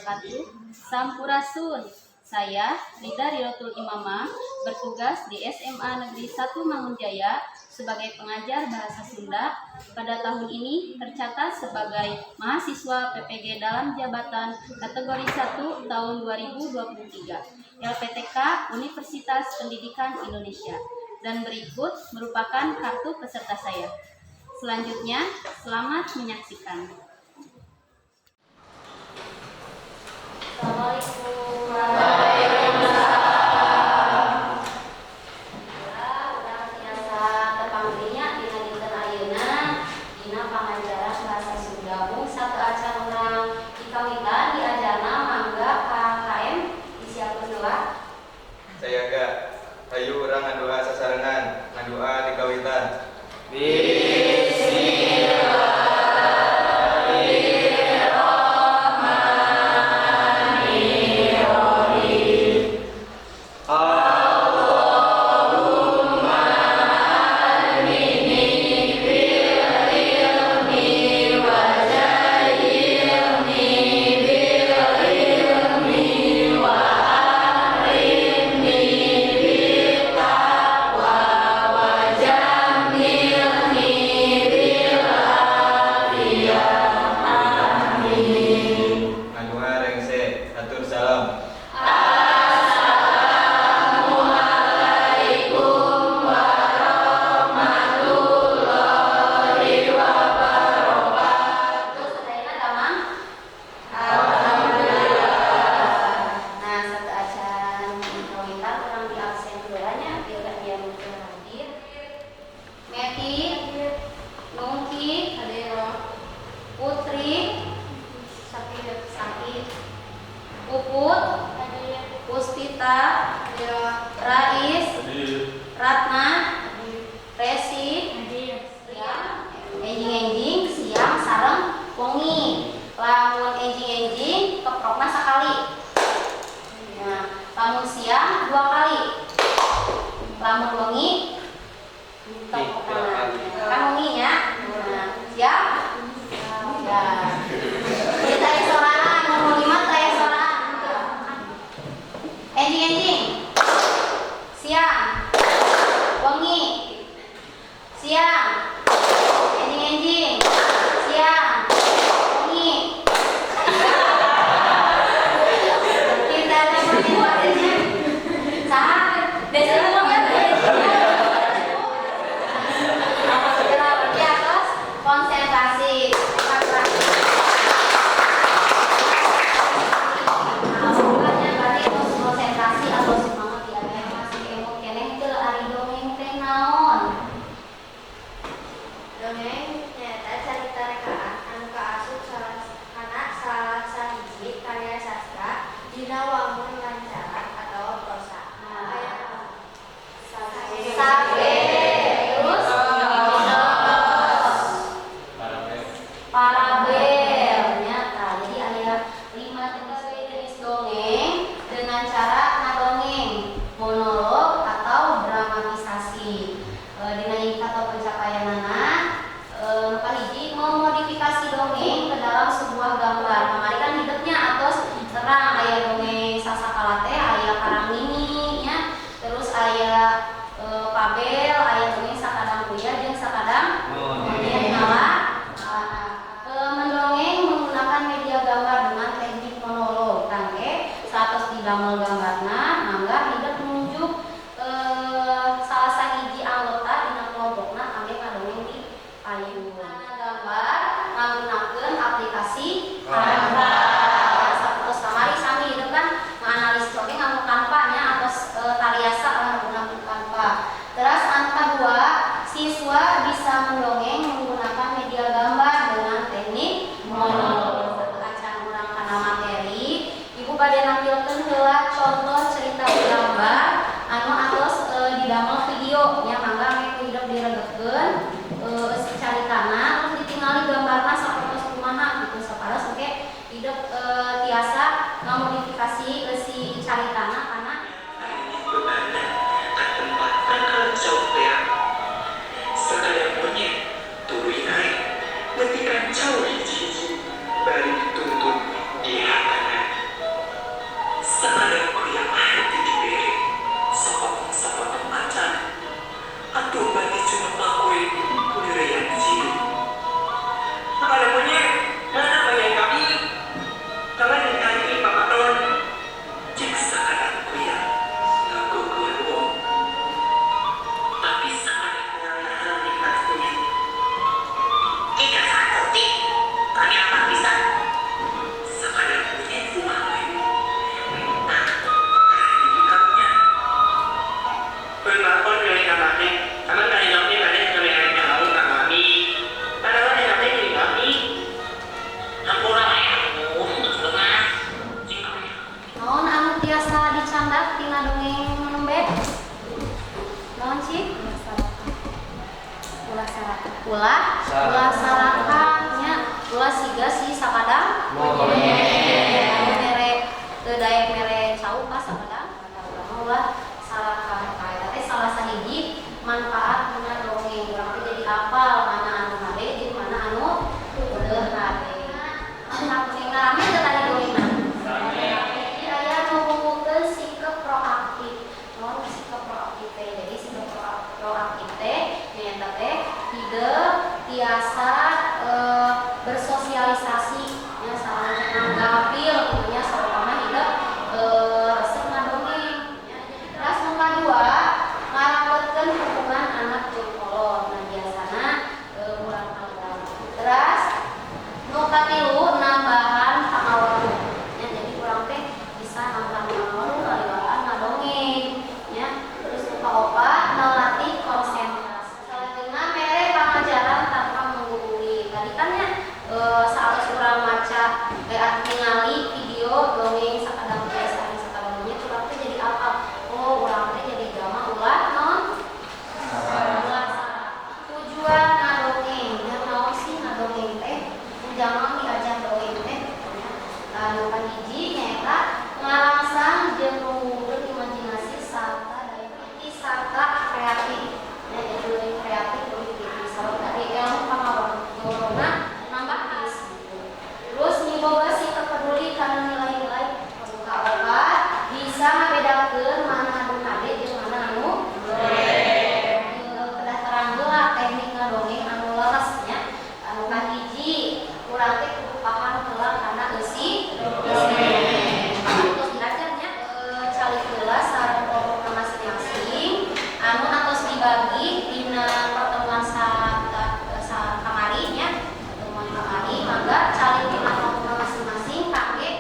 wabarakatuh. Sampurasun. Saya Rida Rirotul Imamah bertugas di SMA Negeri 1 Mangunjaya sebagai pengajar bahasa Sunda. Pada tahun ini tercatat sebagai mahasiswa PPG dalam jabatan kategori 1 tahun 2023 LPTK Universitas Pendidikan Indonesia. Dan berikut merupakan kartu peserta saya. Selanjutnya, selamat menyaksikan. Assalamualaikum. Udah biasa terpanggilnya dina dinten ayeuna dina pangajaran bahasa Sunda. Satu acan urang dikawitan diajarna mangga KKM disiapkeun heula. Saya gak hayu urang ngadua sasarengan ngadua dikawitan. Puput, Puspita, Rais, Ratna, Resi, enjing-enjing, siang, sareng, wengi. Lamun enjing-enjing keprokna sakali. Nah, lamun siang 2 kali. Lamun wengi keprokna. Kan wenginya. Nah, siang. Ya. Kita sorangan, nomor 5 saya sorangan. Enjing-enjing siang, wengi siang, enjing-enjing siang, wengi. Kita lepotin waktunya. Saha? Desa ngomong berarti atas konsentrasi. Konsentrasi atau semangat ya, masih emot keneh teu ari dongeng teh naon? Dongeng nyaeta carita rekaan anu kaasup kana salah sahiji karya sastra dina wangun lancaran atawa prosa. Sabe, terus parabel nyata. Jadi ada 5 jenis dongeng dengan cara ngadongeng, monolog atau dramatisasi. Dina ingkah atau pencapaianana hiji memodifikasi dongeng ke dalam sebuah gambar. Kamari kan hidupnya atos terang, aya dongeng sasakala teh, aya karang mini nya, terus aya pabel, aya dongeng sakadang kuya jeung sakadang nyala. Mendongeng menggunakan media gambar dengan teknik monolog. Kangge satos didamel gambarna mangga hideuk nunjuk salah sahiji anggota dina kelompokna kangge ngadongeng di payun. Gambar menggunakeun aplikasi Canva. Satos kamari sami hideuk kan menganalisis oge nganggo Canva nya atos taliasa menggunakan Canva. Terus angka 2, siswa bisa mendongeng menggunakan media gambar dengan teknik monolog. Acan urang kana materi, Ibu bade nampilkeun heula contoh cerita gambar anu atos didamel video nya, mangga meh hideuk diregepkeun caritana terus ditingali gambarna sapertos kumaha gitu saparos oke hideuk tiasa ngamodifikasi si caritana kana tempat pangkalan software sekalian monyet turun naik metikan jauh hiji bari dituntut di hatana ulah sarakanya ulah siga si sakadang mere teu daek mere sauka sakadang ulah sarakah kayak teh salah sahiji manfaat dina dongeng urang teh jadi apal mana anu hade jeung mana anu teu hade saking rame teh tadi dongengna jadi aya nu ngomongkeun sikap proaktif non sikap proaktif teh jadi sikap proaktif teh nyaeta teh hideung tiasa bersosialisasi nya salah nanggapil nya saumpama hideung resep ngadongeng terus nu kadua ngarapeutkeun hubungan anak jeung kolot nah biasana urang magang terus nu katilu nambahan pangawalun nya jadi urang teh bisa nambah pangawalun kaliwatan ngadongeng nya terus nu kaopat melatih konsentrasi salajengna mere pangajaran tanpa menggurui tadi kan nya saat urang maca ningali video dongeng sakadang biasa sakadangnya urang teh jadi apa oh urang teh jadi jama ulah non tujuan ngadongeng dan naon sih ngadongeng teh jangan diajar dongeng teh anu kahiji nyaeta ngarangsang jeung nuwuhkeun imajinasi sarta daya pikir sarta kreatif nya jadi kreatif leuwih pikir sarta tadi ilmu pangawaluna nambah is terus nyiboga sikap peduli kana nilai-nilai kaopat bisa ngabedakeun mana anu hade jeung mana anu kedah terang heula teknik ngadongeng anu leres nya anu kahiji urang teh kudu paham heula kana eusi terus belajarnya calik heula sareng kelompok masing-masing anu atos dibagi dina pertemuan kamari nya pertemuan kamari mangga calik dina kelompok masing-masing kangge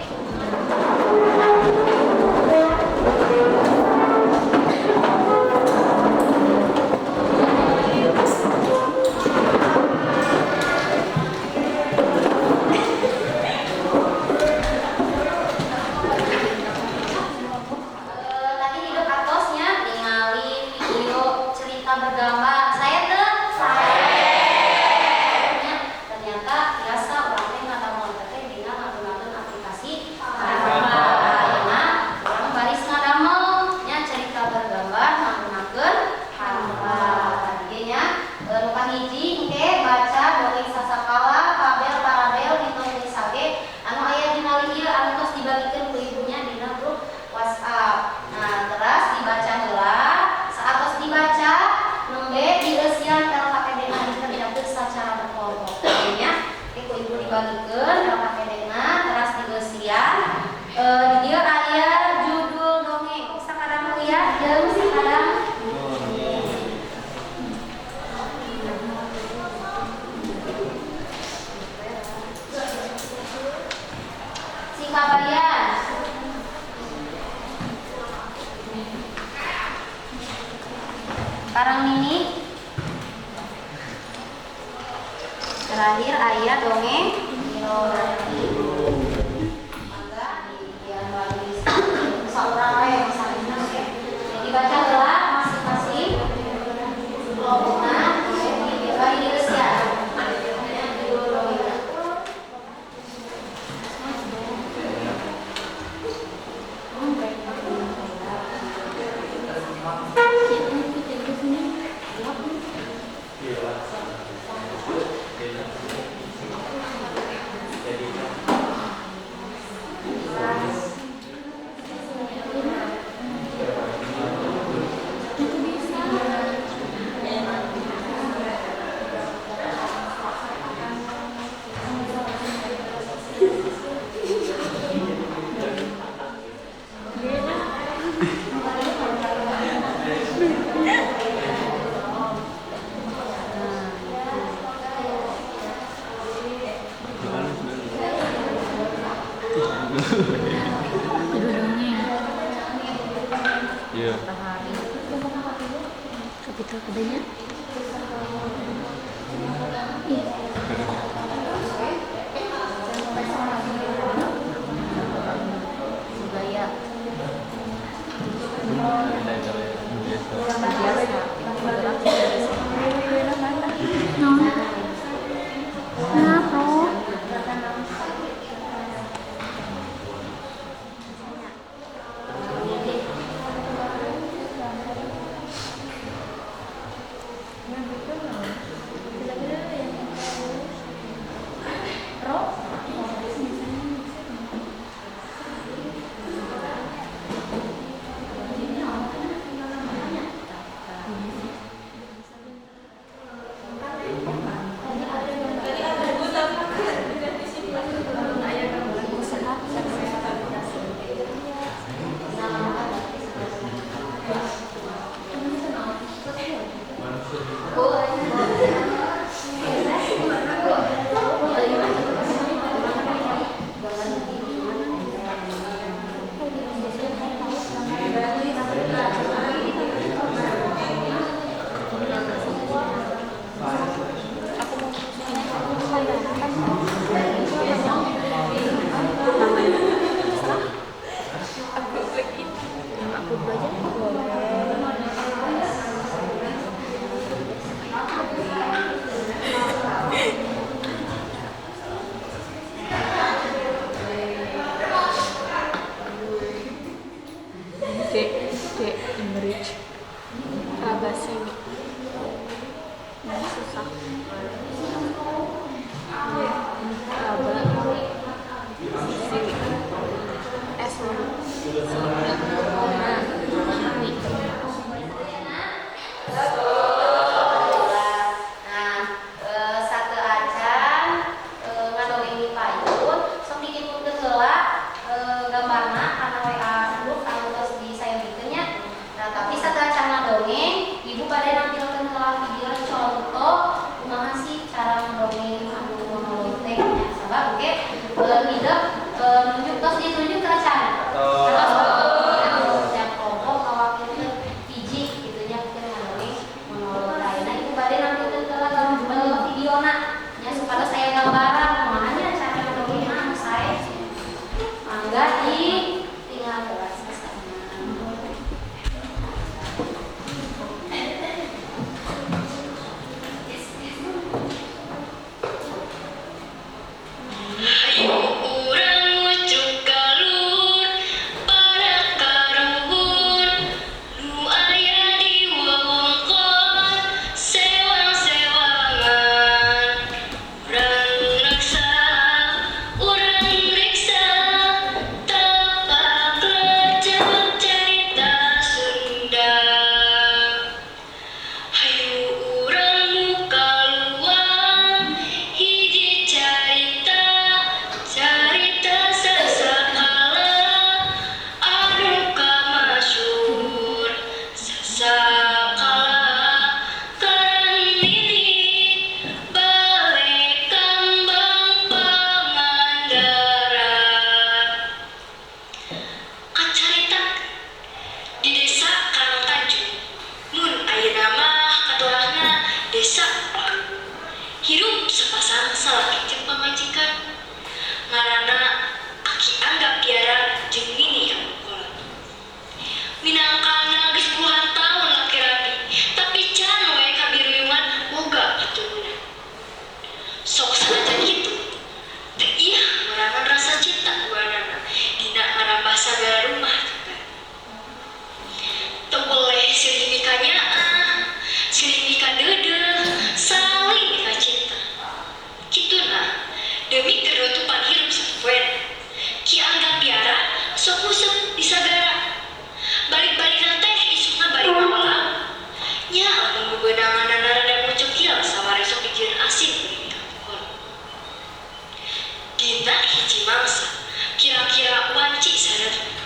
tadi hidup atosnya ningali video cerita bergambar saya tuh ternyata biasa orang teh ngadamel teh dina ngagunakeun aplikasi Canva ayeuna urang baris ngadamel nya cerita bergambar nggunakeun Canva tadi nya nu kahiji engke baca dongeng sasakala kabel parabel mitologi sage anu aya dina lieu anu tos dibagikeun ku ibunya dina grup WhatsApp nah terus dibaca heula saatos dibaca nembe dieusian LKPD-na dikerjakeun sacara berkelompok nya ku ibu dibagikeun LKPD-na terus dieusian di dieu aya judul dongeng sakadang liat jeung sakadang si kabayan Karang Nini terakhir ayat dongeng mangga dian baris saurang we misalnya jadi baca heula masing-masing kelompokna dibagi dieusian nya judul dongengna Iya. Kapital kedanya. budaya Biasa. biasa Nah, sateacan ngadongeng di payun sok dikitukeun heula gambarna kana WA grup anu geus disayorikeun nya. Nah, tapi sateacan ngadongeng ibu bade nampilkeun heula video contoh kumaha sih cara ngadongeng anu monolog teh nya. Sabab ge hideuk nunjuk tos ditunjuk ke acan. Setiap kelompok ngawakilkeun hiji kitu nya keur ngadongeng monolog lain. Nah, ibu bade nampilkeun heula videona nya supados aya gambaran kumaha nya cara ngadongeng anu sae. Mangga di tinggal kelas bersama. Hayu urang ngucuk galur pada karuhun nu aya di wewengkon sewang-sewangan urang reksa tapak lecet cerita Sunda. Hayu urang muka luang hiji carita sasakala anu kamasyhur sasakala karang nini bale kambang Pangandaran. Kacarita di desa Karang Tanjung mun ayeuna mah katorangna desa hirup sapasang salaki jeung pamajikan ngaranna Aki Angga Piara jeung Nini Angkola. Minangkana geus puluhan taun laki rapi tapi can we kabiruyungan boga katurunan. Sok sanajan kitu teu ieu merangan rasa cinta buanana dina ngarambah sagala rumah tangga. Teu boleh silih mika nyaah, silih mika deudeuh, saling mika cinta. Kituna demi kenutupan hirup sapoena. Ki Angga Piara sok useup di sagara. Balik-balikan teh isukna bari mawalau. Nya lamun bebeunanganna rada muncul kieu saware sok dijieun asin kuring kampung. Dina hiji mangsa kira-kira wanci sareutna.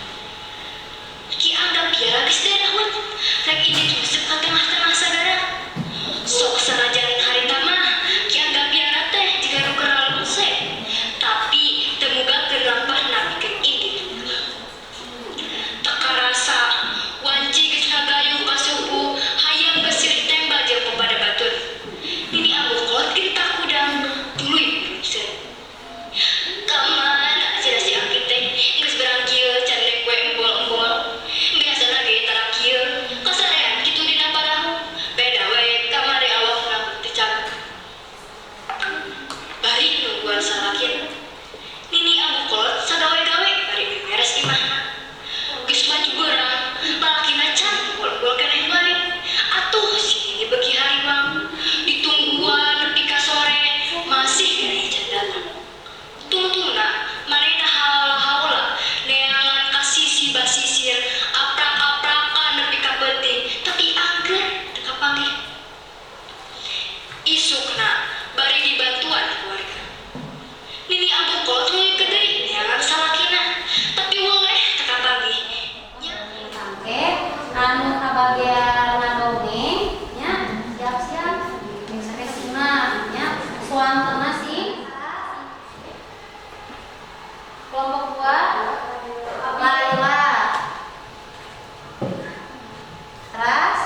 Ki Angga Piara geus dadahut rek indit museup ka tengah-tengah sagara. Sok sanajan harita mah Ki Angga Piara teh jiga nu keral se, tapi teu mugakeun lampah napikeun indit. Teu karasa wanci geus ngagayuh ka suku hayang geus silih tembal jeung pepada batur. Nini Angkolot gentak kudang tuluy beruseun. Kamana cenah si Aki teh geus berang kieu can dek we embol-embol. Biasana ge tara kieu kasarean kitu dina parahu. Beda we kamari awakna teu cager. Bari nungguan salakina. Nini Angkolot sagawe-gawe bari beberes imahna. Geus maju beurang, lalakina can gol-gol keneh bae. Atuh si Nini beuki hariwang. Ditungguan nepi ka sore masih keneh can datang. Tungtungna manehna haola-haola neangan ka sisi basisir aprak-aprakan nepi ka beuting tapi angger teu kapanggih. Isukna bari dibantuan keluarga. Nini Angkolot ngeukeun deui neangan salakina tapi weleh teu kapanggih. Nya Oke, anu kabagian ngadongeng nya siap-siap ekspresina nya suantena sih kelompok 2 Laila Teras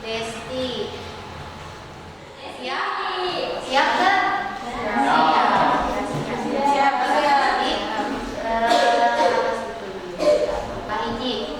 Desti siap siap kan siap berarti Kak Iji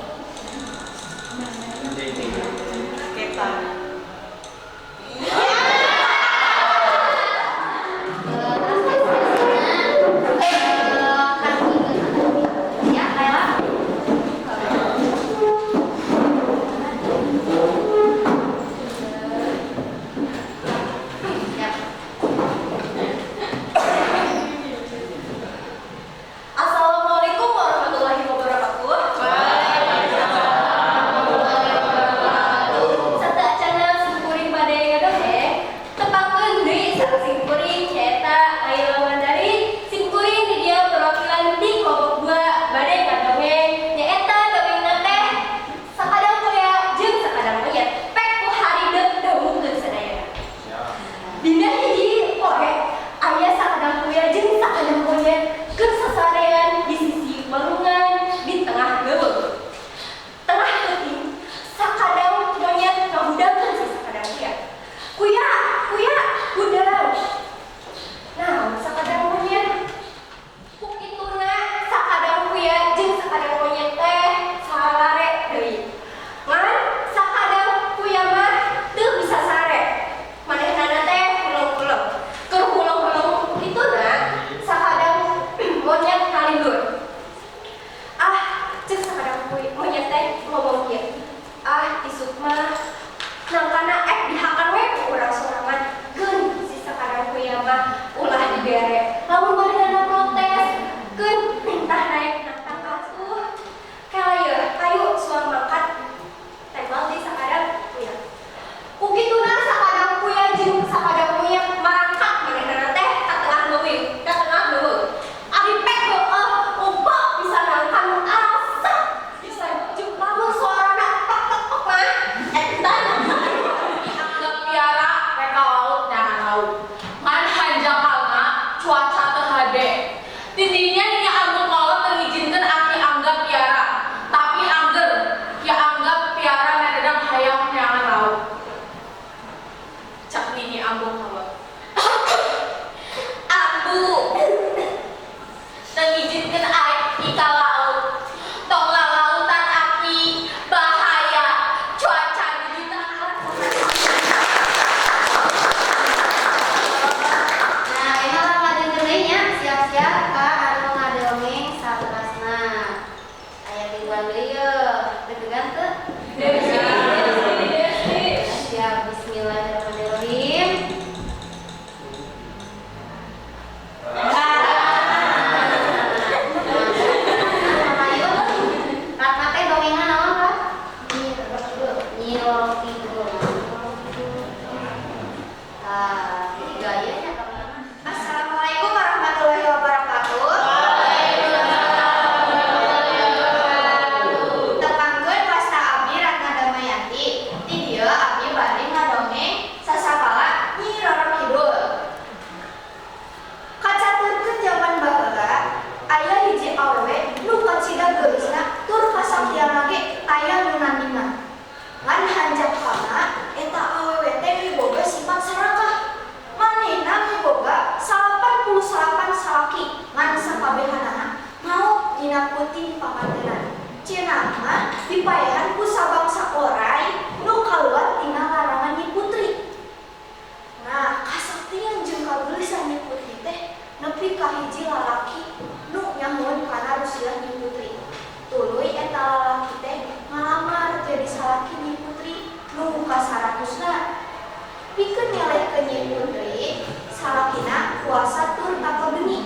laut. Ngan hanjakalna cuaca teu hade. Tidinya nya anggur kolot mengizinkan aki anggap piara, tapi angger ki anggap piara mededang hayang neangan laut. Cak nini anggur kolot. Ambu mengizinkan ika laut. Tong lautan api bahaya cuaca di tanah. Nah, ini lah ngadeung geuleunya siap-siap ka anu ngadongeng saterasna. Aya mingguan deui yeuh. Deg-degan teu? Siap, bismillahirrahmanirrahim. Assalamualaikum warahmatullahi wabarakatuh. Tepangkeun wasta abdi Ratna Damayanti. Di dieu abdi bade ngadongeng sasakala Nyi Roro Kidul. Kacaturkeun jaman baheula aya hiji awewe nu kacida geulisna tur kasaktian lage tayang nu nandingan. Ngan hanjakna eta awewe teh miboga sifat serakah. Manehna miboga 88 salaki ngan sakabehanana maot dina puting pamantenan. Cenah mah dipaehan ku sabangsa oray nu kaluar tina larangan Nyi Putri. Nah, kasaktian jeung kageulisan Nyi Putri teh nepi ka hiji lalaki nu nyamun kana rusilah Nyi Putri. Tuluy eta lalaki teh ngalamar jadi salaki Nyi Putri nu kasaratusna. Pikeun nyalehkeun Nyi Putri, salakina kuasa tur ka beuni.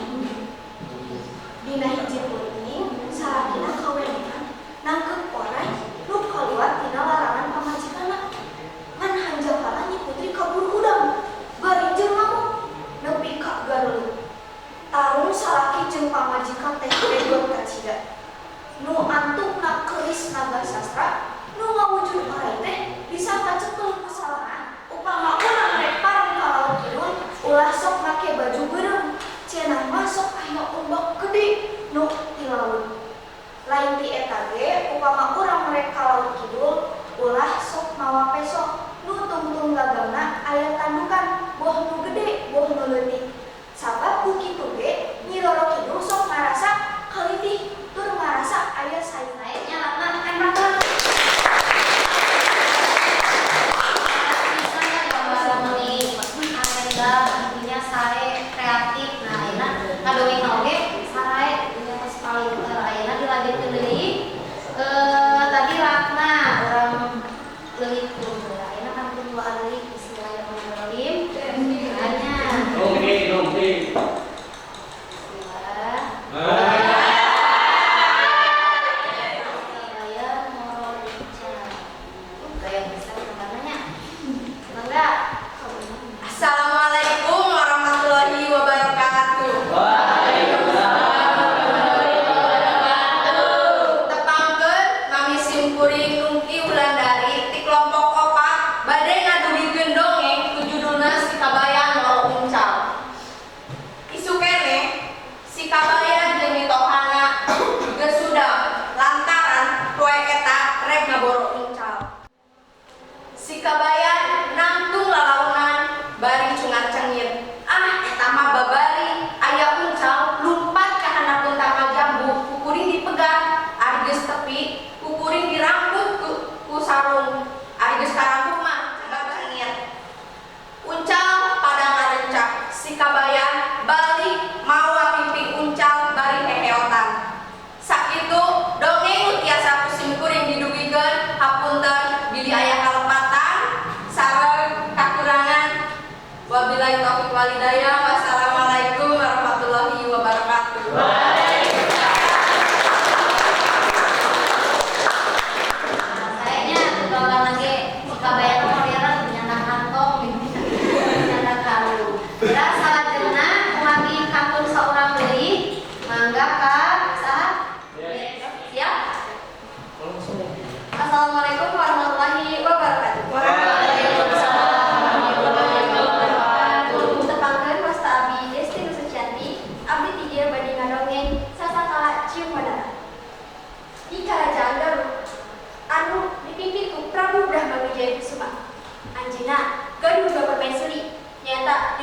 Dina hiji peuting, salakina kawenehan nangkep oray nu kaluar tina larangan pamajikanna. Ngan hanjakala Nyi Putri kabur hudang, bari jeung ngamuk nepi ka Garut. Tarung salaki jeung pamajikan teh begot kacida. Nu antukna keulis naga sastra, nu ngawujud oray teh bisa kacekel kesalahan. Upama urang rek pareng ka laut kidul, ulah sok make baju beureum. Cenah mah sok aya ombak gede nu ti laut. Lain ti eta ge, upama urang rek ka laut kidul, ulah sok mawa pesok nu tungtung gagangna aya tandukan, boh nu gede, boh nu leutik. Sabab ku kitu ge, Nyi Roro Kidul sok ngarasa kalitih tur ngarasa aya saingannya lama emang. Intinya sare kreatif. Nah, ayeuna ngadongeng oge sare nya pas paling ayeuna dilanjutkeun deui. Tadi Ratna urang leuwih pun. Ayeuna kan kedua deui bismillahirrahmanirrahim. Hanya Dongeng. Assalamualaikum warahmatullahi wabarakatuh. Tepangkeun nami simkuring nungki Wulandari ti kelompok opat bade ngadugikeun dongeng tu judulna Si Kabayan Walau Uncal. Isu keneh si kabayan jeung mitohana geus sudam lantaran poe eta rek ngaboro uncal. Si kabayan nangtung lalaunan bari cungar-cengir. Eta mah babari aya uncal lumpat ka handapun tangga jambu, kukuring dipegang, ari geus tepi, kukuring dirangkut ku sarung. Ari geus karangkut mah babangir. Uncal pada ngarencak, si kabayan balik mawa pimpin uncal bari heheotan. Sakitu dongeng nu tiasa kusim kuring didugikeun hapunten bilih aya kalepatan sareng kakurangan. Wabillahi taufiq wal hidayah. Wassalamualaikum warahmatullahi wabarakatuh. sayanya tukang lagi si kabayan modern nyandang kantong nyandang karung. Beras salajengna kumagi kampung saurang deui mangga ka saha? Siap? Assalamualaikum warahmatullahi wabarakatuh. Waalaikumsalam warahmatullahi wabarakatuh.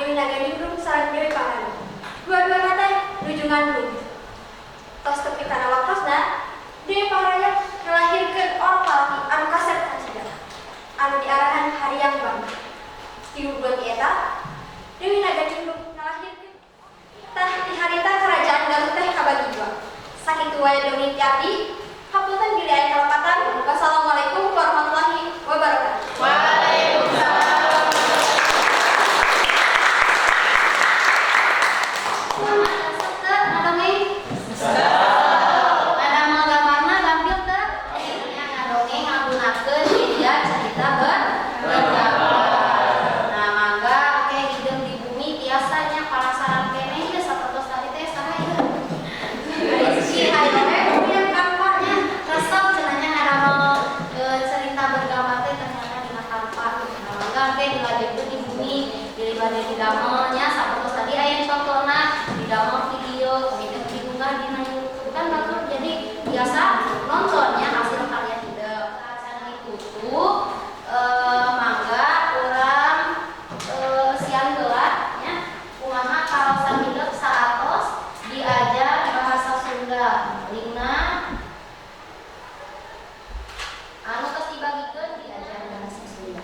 Dewi Naganingrum sareng Dewi Pangalu. Dua-duana teh nuju ngandung. Tos tepi kana waktosna, Dewi Pangraya ngelahirkeun orang lalaki anu kaset kacida. Anu diarahan Haryang Bang. Tiluhur eta Dewi Naganingrum ngelahirkeun tah di harita kerajaan Garut teh kabagi dua. Sakitu wae dongeng ti abdi. Hapunten bilih aya kalepatan. Wassalamualaikum warahmatullahi wabarakatuh. Didamelnya sapertos tadi aya contohna didamel video kemudian diunggah di YouTube kan bagus jadi biasa nontonnya hasil karya hidup saat ditutup mangga urang siang gelarnya kumaha kawasan hidup saatos diajar bahasa Sunda lingna anu tos dibagikeun diajar bahasa Sunda.